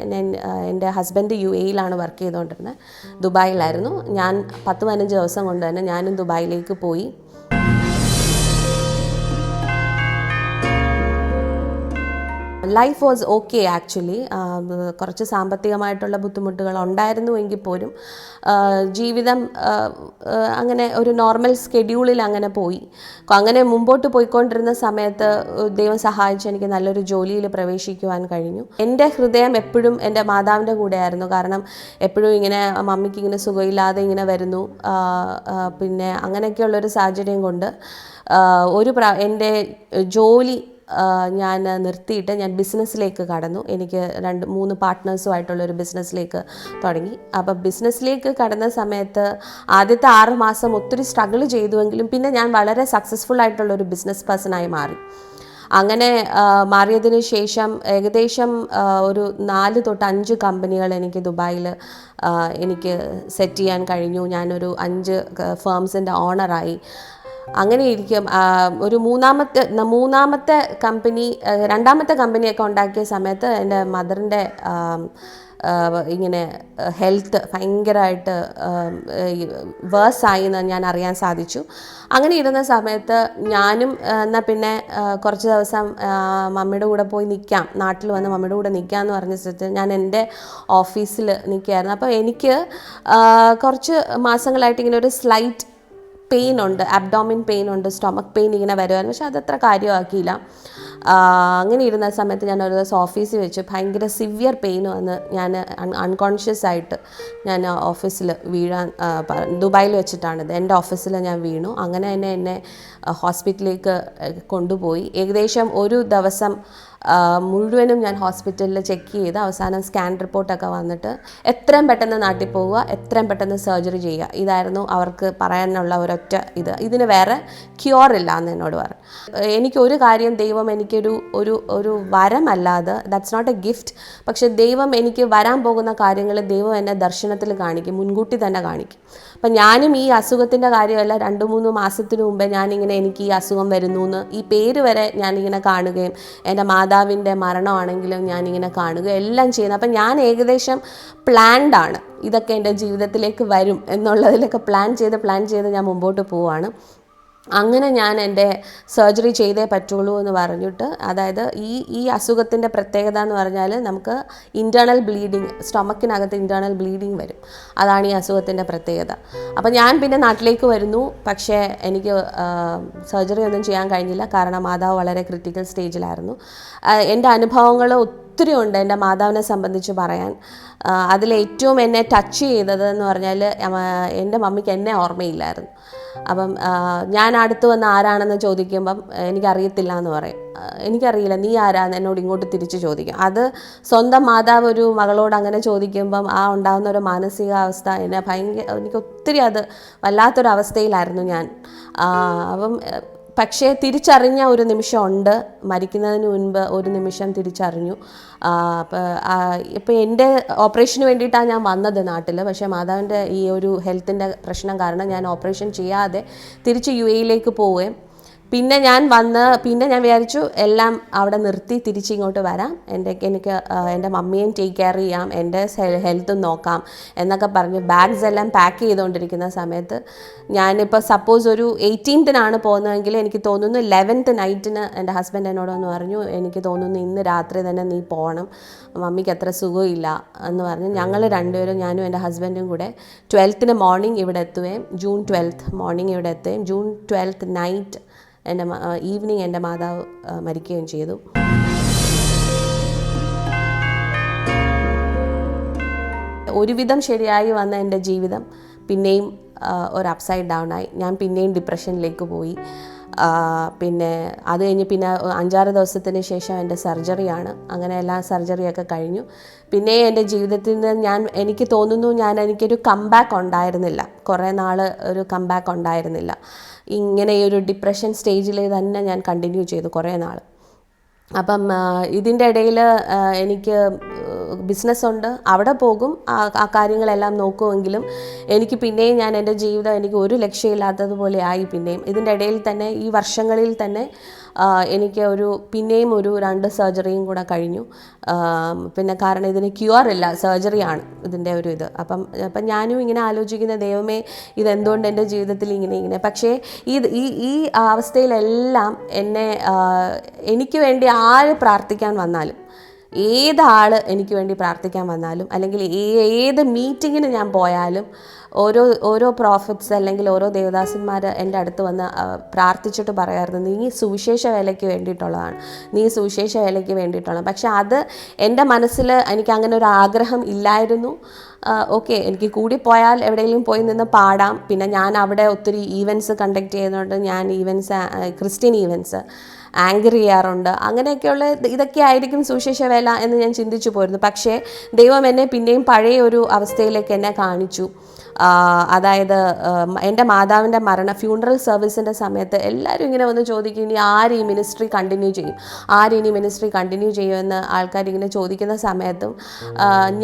എൻ്റെ ഹസ്ബൻഡ് UAE വർക്ക് ചെയ്തുകൊണ്ടിരുന്നത്, ദുബായിലായിരുന്നു. ഞാൻ 10-15 ദിവസം കൊണ്ട് തന്നെ ഞാനും ദുബായിലേക്ക് പോയി. Life was okay actually. കുറച്ച് സാമ്പത്തികമായിട്ടുള്ള ബുദ്ധിമുട്ടുകൾ ഉണ്ടായിരുന്നുവെങ്കിൽ പോലും ജീവിതം അങ്ങനെ ഒരു നോർമൽ സ്കെഡ്യൂളിൽ അങ്ങനെ പോയി. അങ്ങനെ മുമ്പോട്ട് പോയിക്കൊണ്ടിരുന്ന സമയത്ത് ദൈവം സഹായിച്ച് എനിക്ക് നല്ലൊരു ജോലിയിൽ പ്രവേശിക്കുവാൻ കഴിഞ്ഞു. എൻ്റെ ഹൃദയം എപ്പോഴും എൻ്റെ മാതാവിൻ്റെ കൂടെയായിരുന്നു. കാരണം എപ്പോഴും ഇങ്ങനെ മമ്മിക്ക് ഇങ്ങനെ സുഖമില്ലാതെ ഇങ്ങനെ വരുന്നു. പിന്നെ അങ്ങനെയൊക്കെയുള്ളൊരു സാഹചര്യം കൊണ്ട് എൻ്റെ ജോലി ഞാൻ നിർത്തിയിട്ട് ഞാൻ ബിസിനസ്സിലേക്ക് കടന്നു. എനിക്ക് 2-3 പാർട്ട്നേഴ്സുമായിട്ടുള്ളൊരു ബിസിനസ്സിലേക്ക് തുടങ്ങി. അപ്പോൾ ബിസിനസ്സിലേക്ക് കടന്ന സമയത്ത് ആദ്യത്തെ 6 മാസം ഒത്തിരി സ്ട്രഗിൾ ചെയ്തുവെങ്കിലും പിന്നെ ഞാൻ വളരെ സക്സസ്ഫുൾ ആയിട്ടുള്ളൊരു ബിസിനസ് പേഴ്സണായി മാറി. അങ്ങനെ മാറിയതിന് ശേഷം ഏകദേശം ഒരു 4-5 കമ്പനികൾ എനിക്ക് ദുബായിൽ എനിക്ക് സെറ്റ് ചെയ്യാൻ കഴിഞ്ഞു. ഞാനൊരു 5 ഫേംസിൻ്റെ ഓണറായി. അങ്ങനെ ഇരിക്കും. ഒരു മൂന്നാമത്തെ കമ്പനി, 2ാമത്തെ കമ്പനിയൊക്കെ ഉണ്ടാക്കിയ സമയത്ത് എൻ്റെ മദറിൻ്റെ ഇങ്ങനെ ഹെൽത്ത് ഭയങ്കരമായിട്ട് വേഴ്സായി എന്ന് ഞാൻ അറിയാൻ സാധിച്ചു. അങ്ങനെ ഇരുന്ന സമയത്ത് ഞാനും എന്നാൽ പിന്നെ കുറച്ച് ദിവസം മമ്മിയുടെ കൂടെ പോയി നിൽക്കാം, നാട്ടിൽ വന്ന് മമ്മിയുടെ കൂടെ നിൽക്കാമെന്ന് പറഞ്ഞ സ്ഥലത്ത് ഞാൻ എൻ്റെ ഓഫീസിൽ നിൽക്കുകയായിരുന്നു. അപ്പോൾ എനിക്ക് കുറച്ച് മാസങ്ങളായിട്ട് ഇങ്ങനെ ഒരു സ്ലൈറ്റ് പെയിൻ ഉണ്ട്, അബ്ഡോമിൻ പെയിൻ ഉണ്ട്, സ്റ്റൊമക്ക് പെയിൻ ഇങ്ങനെ വരുമായിരുന്നു. പക്ഷെ അതത്ര കാര്യമാക്കിയില്ല. അങ്ങനെ ഇരുന്ന സമയത്ത് ഞാൻ ഒരു ദിവസം ഓഫീസിൽ വെച്ച് ഭയങ്കര സിവിയർ പെയിൻ വന്ന് ഞാൻ അൺകോൺഷ്യസ് ആയിട്ട് ഞാൻ ഓഫീസിൽ വീഴാൻ ദുബായിൽ വെച്ചിട്ടാണിത്. എൻ്റെ ഓഫീസിൽ ഞാൻ വീണു. അങ്ങനെ തന്നെ എന്നെ ഹോസ്പിറ്റലിലേക്ക് കൊണ്ടുപോയി. ഏകദേശം ഒരു ദിവസം മുഴുവനും ഞാൻ ഹോസ്പിറ്റലിൽ ചെക്ക് ചെയ്ത് അവസാനം സ്കാൻ റിപ്പോർട്ടൊക്കെ വന്നിട്ട് എത്രയും പെട്ടെന്ന് നാട്ടിൽ പോവുക, എത്രയും പെട്ടെന്ന് സർജറി ചെയ്യുക, ഇതായിരുന്നു അവർക്ക് പറയാനുള്ള ഒരൊറ്റ ഇത്. ഇതിന് വേറെ ക്യൂർ ഇല്ല എന്ന് എന്നോട് പറഞ്ഞു. എനിക്കൊരു കാര്യം ദൈവം എനിക്കൊരു ഒരു ഒരു വരമല്ലാതെ, ദാറ്റ്സ് നോട്ട് എ ഗിഫ്റ്റ്, പക്ഷെ ദൈവം എനിക്ക് വരാൻ പോകുന്ന കാര്യങ്ങൾ ദൈവം എന്നെ ദർശനത്തിൽ കാണിക്കും, മുൻകൂട്ടി തന്നെ കാണിക്കും. അപ്പം ഞാനും ഈ അസുഖത്തിൻ്റെ കാര്യമല്ല, 2-3 മാസത്തിന് മുമ്പേ ഞാനിങ്ങനെ എനിക്ക് ഈ അസുഖം വരുന്നു എന്ന് ഈ പേര് വരെ ഞാനിങ്ങനെ കാണുകയും എൻ്റെ മാതാവിൻ്റെ മരണമാണെങ്കിലും ഞാനിങ്ങനെ കാണുകയും എല്ലാം ചെയ്യുന്നത്. അപ്പം ഞാൻ ഏകദേശം പ്ലാൻഡ് ആണ്, ഇതൊക്കെ എൻ്റെ ജീവിതത്തിലേക്ക് വരും എന്നുള്ളതിലൊക്കെ പ്ലാൻ ചെയ്ത് ഞാൻ മുമ്പോട്ട് പോവുകയാണ്. അങ്ങനെ ഞാൻ എൻ്റെ സർജറി ചെയ്തേ പറ്റുള്ളൂ എന്ന് പറഞ്ഞിട്ട്, അതായത് ഈ അസുഖത്തിൻ്റെ പ്രത്യേകത എന്ന് പറഞ്ഞാൽ നമുക്ക് ഇൻറ്റേർണൽ ബ്ലീഡിങ്, സ്റ്റൊമക്കിനകത്ത് ഇൻറ്റേർണൽ ബ്ലീഡിങ് വരും. അതാണ് ഈ അസുഖത്തിൻ്റെ പ്രത്യേകത. അപ്പോൾ ഞാൻ പിന്നെ നാട്ടിലേക്ക് വരുന്നു. പക്ഷേ എനിക്ക് സർജറി ഒന്നും ചെയ്യാൻ കഴിഞ്ഞില്ല, കാരണം മാതാവ് വളരെ ക്രിട്ടിക്കൽ സ്റ്റേജിലായിരുന്നു. എൻ്റെ അനുഭവങ്ങൾ ഒത്തിരി ഉണ്ട് എൻ്റെ മാതാവിനെ സംബന്ധിച്ച് പറയാൻ. അതിലേറ്റവും എന്നെ ടച്ച് ചെയ്തതെന്ന് പറഞ്ഞാൽ എൻ്റെ മമ്മിക്ക് എന്നെ ഓർമ്മയില്ലായിരുന്നു. അപ്പം ഞാൻ അടുത്ത് വന്ന് ആരാണെന്ന് ചോദിക്കുമ്പം എനിക്കറിയത്തില്ല എന്ന് പറയും. എനിക്കറിയില്ല, നീ ആരാന്ന് എന്നോട് ഇങ്ങോട്ട് തിരിച്ച് ചോദിക്കും. അത് സ്വന്തം മാതാവ് ഒരു മകളോട് അങ്ങനെ ചോദിക്കുമ്പം ഉണ്ടാകുന്ന ഒരു മാനസികാവസ്ഥ എനിക്ക് ഒത്തിരി അത് വല്ലാത്തൊരവസ്ഥയിലായിരുന്നു ഞാൻ. അപ്പം പക്ഷേ തിരിച്ചറിഞ്ഞ ഒരു നിമിഷമുണ്ട്, മരിക്കുന്നതിന് മുൻപ് ഒരു നിമിഷം തിരിച്ചറിഞ്ഞു. ഇപ്പോൾ എൻ്റെ ഓപ്പറേഷന് വേണ്ടിയിട്ടാണ് ഞാൻ വന്നത് നാട്ടിൽ. പക്ഷേ മാതാവിൻ്റെ ഈ ഒരു ഹെൽത്തിൻ്റെ പ്രശ്നം കാരണം ഞാൻ ഓപ്പറേഷൻ ചെയ്യാതെ തിരിച്ച് UAE പോവുകയും പിന്നെ ഞാൻ വിചാരിച്ചു എല്ലാം അവിടെ നിർത്തി തിരിച്ചിങ്ങോട്ട് വരാം, എനിക്ക് എൻ്റെ മമ്മിയും ടേക്ക് കെയർ ചെയ്യാം, എൻ്റെ ഹെൽത്തും നോക്കാം എന്നൊക്കെ പറഞ്ഞ് ബാഗ്സ് എല്ലാം പാക്ക് ചെയ്തുകൊണ്ടിരിക്കുന്ന സമയത്ത് ഞാനിപ്പോൾ സപ്പോസ് ഒരു 18-നാണ് പോകുന്നതെങ്കിൽ എനിക്ക് തോന്നുന്നു 11th നൈറ്റിന് എൻ്റെ ഹസ്ബൻഡ് എന്നോടൊന്ന് പറഞ്ഞു, എനിക്ക് തോന്നുന്നു ഇന്ന് രാത്രി തന്നെ നീ പോകണം, മമ്മിക്ക് അത്ര സുഖമില്ല എന്ന് പറഞ്ഞ് ഞങ്ങൾ രണ്ടുപേരും, ഞാനും എൻ്റെ ഹസ്ബൻഡും കൂടെ 12th മോർണിംഗ് ഇവിടെ എത്തുകയും ജൂൺ 12th മോർണിംഗ് ഇവിടെ എത്തുകയും ജൂൺ 12th നൈറ്റ് ഈവനിങ് എൻ്റെ മാതാവ് മരിക്കുകയും ചെയ്തു. ഒരുവിധം ശരിയായി വന്ന എൻ്റെ ജീവിതം പിന്നെയും ഒരു അപ്സൈഡ് ഡൗൺ ആയി. ഞാൻ പിന്നെയും ഡിപ്രഷനിലേക്ക് പോയി. പിന്നെ അത് കഴിഞ്ഞ് പിന്നെ 5-6 ദിവസത്തിന് ശേഷം എൻ്റെ സർജറിയാണ്. അങ്ങനെ എല്ലാ സർജറിയൊക്കെ കഴിഞ്ഞു. പിന്നെ എൻ്റെ ജീവിതത്തിൽ നിന്ന് എനിക്ക് തോന്നുന്നു എനിക്കൊരു കംബാക്ക് ഉണ്ടായിരുന്നില്ല, കുറേ നാൾ ഒരു കംബാക്ക് ഉണ്ടായിരുന്നില്ല. ഇങ്ങനെ ഒരു ഡിപ്രഷൻ സ്റ്റേജിൽ തന്നെ ഞാൻ കണ്ടിന്യൂ ചെയ്തു കുറേ നാൾ. അപ്പം ഇതിൻ്റെ ഇടയിൽ എനിക്ക് ബിസിനസ്സുണ്ട്, അവിടെ പോകും, ആ കാര്യങ്ങളെല്ലാം നോക്കുമെങ്കിലും എനിക്ക് പിന്നെയും എൻ്റെ ജീവിതം എനിക്ക് ഒരു ലക്ഷ്യമില്ലാത്തതുപോലെ ആയി. പിന്നെയും ഇതിൻ്റെ ഇടയിൽ തന്നെ ഈ വർഷങ്ങളിൽ തന്നെ എനിക്ക് പിന്നെയും ഒരു 2 സർജറിയും കൂടെ കഴിഞ്ഞു. പിന്നെ കാരണം ഇതിന് ക്യൂർ ഇല്ല, സർജറിയാണ് ഇതിൻ്റെ ഒരു ഇത്. അപ്പം ഞാനും ഇങ്ങനെ ആലോചിക്കുന്ന, ദൈവമേ ഇതെന്തുകൊണ്ട് എൻ്റെ ജീവിതത്തിൽ ഇങ്ങനെ. പക്ഷേ ഈ അവസ്ഥയിലെല്ലാം എനിക്ക് വേണ്ടി ആര് പ്രാർത്ഥിക്കാൻ വന്നാലും, ഏതാൾ എനിക്ക് വേണ്ടി പ്രാർത്ഥിക്കാൻ വന്നാലും, അല്ലെങ്കിൽ ഏത് മീറ്റിങ്ങിന് ഞാൻ പോയാലും ഓരോ പ്രോഫറ്റ്സ് അല്ലെങ്കിൽ ഓരോ ദേവദാസന്മാർ എൻ്റെ അടുത്ത് വന്ന് പ്രാർത്ഥിച്ചിട്ട് പറയായിരുന്നു, നീ സുവിശേഷ വേലയ്ക്ക് വേണ്ടിയിട്ടുള്ളതാണ്. പക്ഷെ അത് എൻ്റെ മനസ്സിൽ എനിക്ക് അങ്ങനെ ഒരു ആഗ്രഹം ഇല്ലായിരുന്നു. ഓക്കെ, എനിക്ക് കൂടിപ്പോയാൽ എവിടെയെങ്കിലും പോയി നിന്ന് പാടാം. പിന്നെ ഞാൻ അവിടെ ഒത്തിരി ഈവൻറ്റ്സ് കണ്ടക്ട് ചെയ്യുന്നുണ്ട്, ഞാൻ ക്രിസ്ത്യൻ ഈവൻറ്റ്സ് ആങ്കർ ചെയ്യാറുണ്ട്. അങ്ങനെയൊക്കെയുള്ള ഇതൊക്കെ ആയിരിക്കും സുവിശേഷ വേല എന്ന് ഞാൻ ചിന്തിച്ചു പോയിരുന്നു. പക്ഷേ ദൈവം എന്നെ പിന്നെയും പഴയ ഒരു അവസ്ഥയിലേക്ക് എന്നെ കാണിച്ചു. അതായത് എൻ്റെ മാതാവിൻ്റെ ഫ്യൂണറൽ സർവീസിൻ്റെ സമയത്ത് എല്ലാവരും ഇങ്ങനെ വന്ന് ചോദിക്കും, ഇനി ആര് ഈ മിനിസ്ട്രി കണ്ടിന്യൂ ചെയ്യുമെന്ന് ആൾക്കാരിങ്ങനെ ചോദിക്കുന്ന സമയത്തും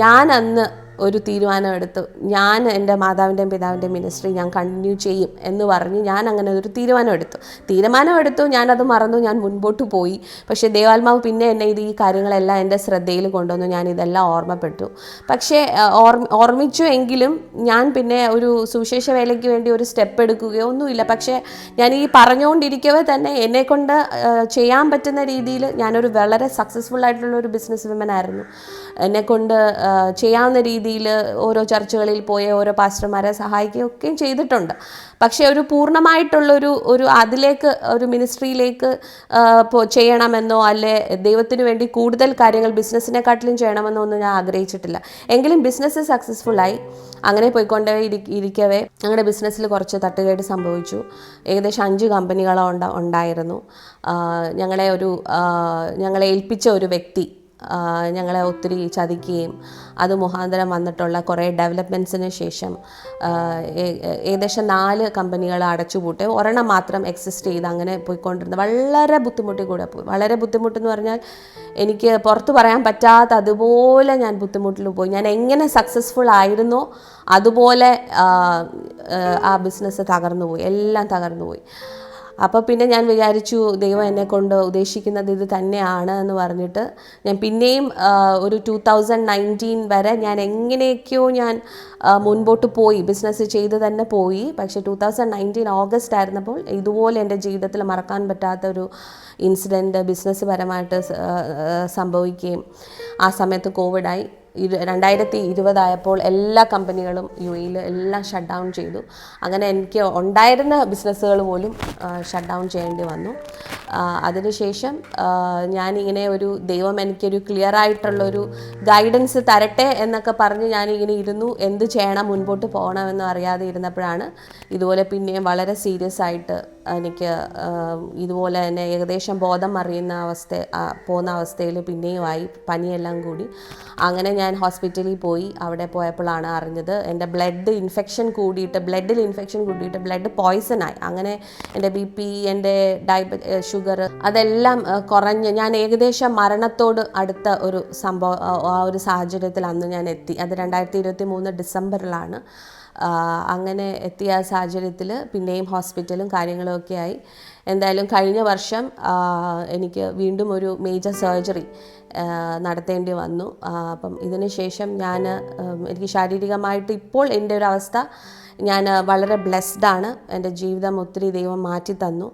ഞാൻ അന്ന് ഒരു തീരുമാനമെടുത്തു, ഞാൻ എൻ്റെ മാതാവിൻ്റെയും പിതാവിൻ്റെയും മിനിസ്ട്രി ഞാൻ കണ്ടിന്യൂ ചെയ്യും എന്ന് പറഞ്ഞ് ഞാൻ അങ്ങനെ ഒരു തീരുമാനമെടുത്തു. ഞാനത് മറന്നു, ഞാൻ മുൻപോട്ട് പോയി. പക്ഷേ ദൈവാത്മാവ് പിന്നെ എന്നെ ഈ കാര്യങ്ങളെല്ലാം എൻ്റെ ശ്രദ്ധയിൽ കൊണ്ടുവന്നു, ഞാൻ ഇതെല്ലാം ഓർമ്മപ്പെട്ടു. പക്ഷേ ഓർമ്മിച്ചു എങ്കിലും ഞാൻ പിന്നെ ഒരു സുവിശേഷ വേലയ്ക്ക് വേണ്ടി ഒരു സ്റ്റെപ്പ് എടുക്കുകയോ ഒന്നുമില്ല. പക്ഷേ ഞാൻ ഈ പറഞ്ഞുകൊണ്ടിരിക്കവേ തന്നെ എന്നെക്കൊണ്ട് ചെയ്യാൻ പറ്റുന്ന രീതിയിൽ ഞാനൊരു വളരെ സക്സസ്ഫുൾ ആയിട്ടുള്ള ഒരു ബിസിനസ് വിമൻ ആയിരുന്നു. എന്നെക്കൊണ്ട് ചെയ്യാവുന്ന രീതിയിൽ ഓരോ ചർച്ചുകളിൽ പോയി ഓരോ പാസ്റ്റർമാരെ സഹായിക്കുകയൊക്കെയും ചെയ്തിട്ടുണ്ട്. പക്ഷേ ഒരു പൂർണ്ണമായിട്ടുള്ളൊരു അതിലേക്ക് ഒരു മിനിസ്ട്രിയിലേക്ക് ചെയ്യണമെന്നോ അല്ലെ ദൈവത്തിന് വേണ്ടി കൂടുതൽ കാര്യങ്ങൾ ബിസിനസ്സിനെക്കാട്ടിലും ചെയ്യണമെന്നോ ഒന്നും ഞാൻ ആഗ്രഹിച്ചിട്ടില്ല. എങ്കിലും ബിസിനസ് സക്സസ്ഫുള്ളായി. അങ്ങനെ പോയിക്കൊണ്ടേ ഇരിക്കവേ ഞങ്ങളുടെ ബിസിനസ്സിൽ കുറച്ച് തട്ടുകേട് സംഭവിച്ചു. ഏകദേശം 5 കമ്പനികളോ ഉണ്ടായിരുന്നു. ഞങ്ങളെ ഏൽപ്പിച്ച ഒരു വ്യക്തി ഞങ്ങളെ ഒത്തിരി ചതിക്കുകയും അത് മുഖാന്തരം വന്നിട്ടുള്ള കുറേ ഡെവലപ്മെൻറ്റ്സിന് ശേഷം ഏകദേശം 4 കമ്പനികൾ അടച്ചുപൂട്ടി, ഒരെണ്ണം മാത്രം എക്സിസ്റ്റ് ചെയ്ത് അങ്ങനെ പോയിക്കൊണ്ടിരുന്നത് വളരെ ബുദ്ധിമുട്ടി കൂടെ പോയി. വളരെ ബുദ്ധിമുട്ടെന്ന് പറഞ്ഞാൽ എനിക്ക് പുറത്ത് പറയാൻ പറ്റാത്ത അതുപോലെ ഞാൻ ബുദ്ധിമുട്ടിൽ പോയി. ഞാൻ എങ്ങനെ സക്സസ്ഫുൾ ആയിരുന്നോ അതുപോലെ ആ ബിസിനസ് തകർന്നു പോയി, എല്ലാം തകർന്നു പോയി. അപ്പോൾ പിന്നെ ഞാൻ വിചാരിച്ചു ദൈവം എന്നെക്കൊണ്ട് ഉദ്ദേശിക്കുന്നത് ഇത് തന്നെയാണ് എന്ന് പറഞ്ഞിട്ട് ഞാൻ പിന്നെയും ഒരു 2019 വരെ ഞാൻ എങ്ങനെയൊക്കെയോ ഞാൻ മുൻപോട്ട് പോയി, ബിസിനസ് ചെയ്ത് തന്നെ പോയി. പക്ഷേ 2019 ഓഗസ്റ്റ് ആയിരുന്നപ്പോൾ ഇതുപോലെ എൻ്റെ ജീവിതത്തിൽ മറക്കാൻ പറ്റാത്ത ഒരു ഇൻസിഡൻറ്റ് ബിസിനസ് പരമായിട്ട് സംഭവിക്കുകയും ആ സമയത്ത് കോവിഡായി. 2020 ആയപ്പോൾ എല്ലാ കമ്പനികളും UAE എല്ലാം ഷട്ട് ഡൗൺ ചെയ്തു. അങ്ങനെ എനിക്ക് ഉണ്ടായിരുന്ന ബിസിനസ്സുകൾ പോലും ഷട്ട് ഡൗൺ ചെയ്യേണ്ടി വന്നു. അതിനുശേഷം ഞാനിങ്ങനെ ഒരു ദൈവം എനിക്കൊരു ക്ലിയർ ആയിട്ടുള്ളൊരു ഗൈഡൻസ് തരട്ടെ എന്നൊക്കെ പറഞ്ഞ് ഞാനിങ്ങനെ ഇരുന്നു. എന്ത് ചെയ്യണം, മുൻപോട്ട് പോകണമെന്ന് അറിയാതെ ഇരുന്നപ്പോഴാണ് ഇതുപോലെ പിന്നെയും വളരെ സീരിയസ് ആയിട്ട് എനിക്ക് ഇതുപോലെ തന്നെ ഏകദേശം ബോധം അറിയുന്ന പോകുന്ന അവസ്ഥയിൽ പിന്നെയും ആയി, പനിയെല്ലാം കൂടി. അങ്ങനെ ഞാൻ ഹോസ്പിറ്റലിൽ പോയി. അവിടെ പോയപ്പോഴാണ് അറിഞ്ഞത് എൻ്റെ ബ്ലഡിൽ ഇൻഫെക്ഷൻ കൂടിയിട്ട് ബ്ലഡ് പോയ്സണായി. അങ്ങനെ എൻ്റെ BP, എൻ്റെ ഷുഗർ അതെല്ലാം കുറഞ്ഞ് ഞാൻ ഏകദേശം മരണത്തോട് അടുത്ത ഒരു സംഭവം, ആ ഒരു സാഹചര്യത്തിൽ അന്ന് ഞാൻ എത്തി. അത് 2023 ഡിസംബറിലാണ്. അങ്ങനെ എത്തിയ സാഹചര്യത്തിൽ പിന്നെയും ഹോസ്പിറ്റലും കാര്യങ്ങളുമൊക്കെ ആയി. എന്തായാലും കഴിഞ്ഞ വർഷം എനിക്ക് വീണ്ടും ഒരു മേജർ സർജറി നടത്തേണ്ടി വന്നു. അപ്പം ഇതിന് ശേഷം എനിക്ക് ശാരീരികമായിട്ട് ഇപ്പോൾ എൻ്റെ ഒരു അവസ്ഥ, ഞാൻ വളരെ ബ്ലെസ്ഡാണ്. എൻ്റെ ജീവിതം ഒത്തിരി ദൈവം മാറ്റി തന്നു.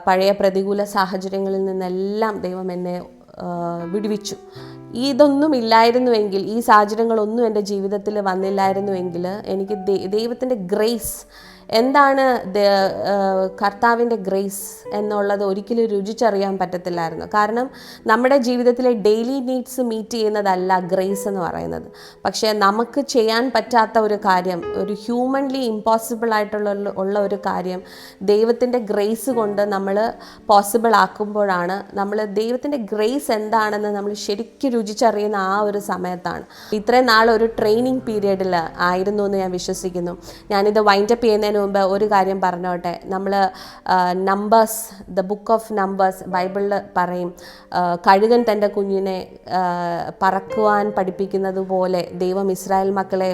പഴയ പ്രതികൂല സാഹചര്യങ്ങളിൽ നിന്നെല്ലാം ദൈവം എന്നെ വിടുവിച്ചു. ഇതൊന്നും ഇല്ലായിരുന്നുവെങ്കിൽ, ഈ സാഹചര്യങ്ങളൊന്നും എൻ്റെ ജീവിതത്തിൽ വന്നില്ലായിരുന്നുവെങ്കിൽ എനിക്ക് ദൈവത്തിൻ്റെ ഗ്രേസ് എന്താണ്, കർത്താവിൻ്റെ ഗ്രേസ് എന്നുള്ളത് ഒരിക്കലും രുചിച്ചറിയാൻ പറ്റത്തില്ലായിരുന്നു. കാരണം നമ്മുടെ ജീവിതത്തിലെ ഡെയിലി നീഡ്സ് മീറ്റ് ചെയ്യുന്നതല്ല ഗ്രേസ് എന്ന് പറയുന്നത്. പക്ഷേ നമുക്ക് ചെയ്യാൻ പറ്റാത്ത ഒരു കാര്യം, ഒരു ഹ്യൂമൻലി ഇമ്പോസിബിൾ ആയിട്ടുള്ള ഒരു കാര്യം ദൈവത്തിൻ്റെ ഗ്രേസ് കൊണ്ട് നമ്മൾ പോസിബിൾ ആക്കുമ്പോഴാണ് നമ്മൾ ദൈവത്തിൻ്റെ ഗ്രേസ് എന്താണെന്ന് നമ്മൾ ശരിക്കും രുചിച്ചറിയുന്ന ആ ഒരു സമയത്താണ്. ഇത്രയും നാൾ ഒരു ട്രെയിനിങ് പീരിയഡിൽ ആയിരുന്നു എന്ന് ഞാൻ വിശ്വസിക്കുന്നു. ഞാനിത് വൈൻഡപ്പ് ചെയ്യുന്നതിന് മുമ്പ് ഒരു കാര്യം പറഞ്ഞോട്ടെ. നമ്മൾ numbers, the book of numbers, ബൈബിളിൽ പറയും, കഴുകൻ തൻ്റെ കുഞ്ഞിനെ പറക്കുവാൻ പഠിപ്പിക്കുന്നത് പോലെ ദൈവം ഇസ്രായേൽ മക്കളെ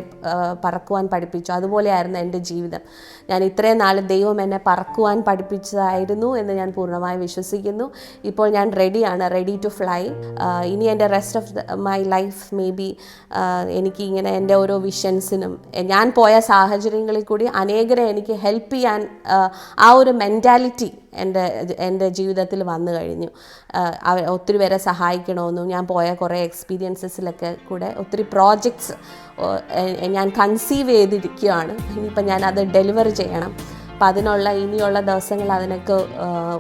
പറക്കുവാൻ പഠിപ്പിച്ചു. അതുപോലെയായിരുന്നു എൻ്റെ ജീവിതം. ഞാൻ ഇത്രയും നാൾ ദൈവം എന്നെ പറക്കുവാൻ പഠിപ്പിച്ചതായിരുന്നു എന്ന് ഞാൻ പൂർണ്ണമായി വിശ്വസിക്കുന്നു. ഇപ്പോൾ ഞാൻ റെഡി ടു ഫ്ലൈ. ഇനി എൻ്റെ rest of my life maybe എനിക്ക് ഇങ്ങനെ എൻ്റെ ഓരോ വിഷൻസിനും ഞാൻ പോയ സാഹചര്യങ്ങളിൽ കൂടി അനേകരെ എനിക്ക് ഹെൽപ്പ് ചെയ്യാൻ ആ ഒരു മെൻറ്റാലിറ്റി എൻ്റെ ജീവിതത്തിൽ വന്നു കഴിഞ്ഞു. ഒത്തിരി പേരെ സഹായിക്കണമെന്നും ഞാൻ പോയ കുറേ എക്സ്പീരിയൻസസിലൊക്കെ കൂടെ ഒത്തിരി പ്രോജക്ട്സ് ഞാൻ കൺസീവ് ചെയ്തിരിക്കുകയാണ്. ഇനിയിപ്പോൾ ഞാൻ അത് ഡെലിവർ ചെയ്യണം. അപ്പം അതിനുള്ള ഇനിയുള്ള ദിവസങ്ങൾ അതിനൊക്കെ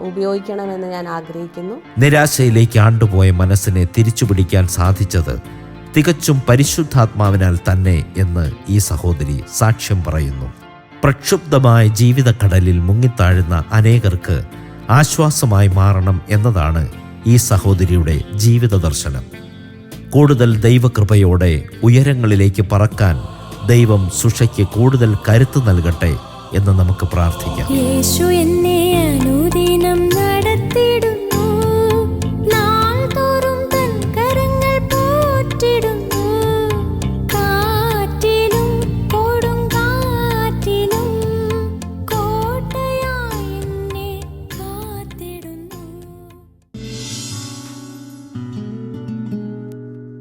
ഉപയോഗിക്കണമെന്ന് ഞാൻ ആഗ്രഹിക്കുന്നു. നിരാശയിലേക്ക് ആണ്ടുപോയ മനസ്സിനെ തിരിച്ചുപിടിക്കാൻ സാധിച്ചത് തികച്ചും പരിശുദ്ധാത്മാവിനാൽ തന്നെ എന്ന് ഈ സഹോദരി സാക്ഷ്യം പറയുന്നു. പ്രക്ഷുബ്ധമായ ജീവിതക്കടലിൽ മുങ്ങിത്താഴുന്ന അനേകർക്ക് ആശ്വാസമായി മാറണം എന്നതാണ് ഈ സഹോദരിയുടെ ജീവിത ദർശനം. കൂടുതൽ ദൈവകൃപയോടെ ഉയരങ്ങളിലേക്ക് പറക്കാൻ ദൈവം സുഷയ്ക്ക് കൂടുതൽ കരുത്ത് നൽകട്ടെ എന്ന് നമുക്ക് പ്രാർത്ഥിക്കാം. യേശു എന്നെ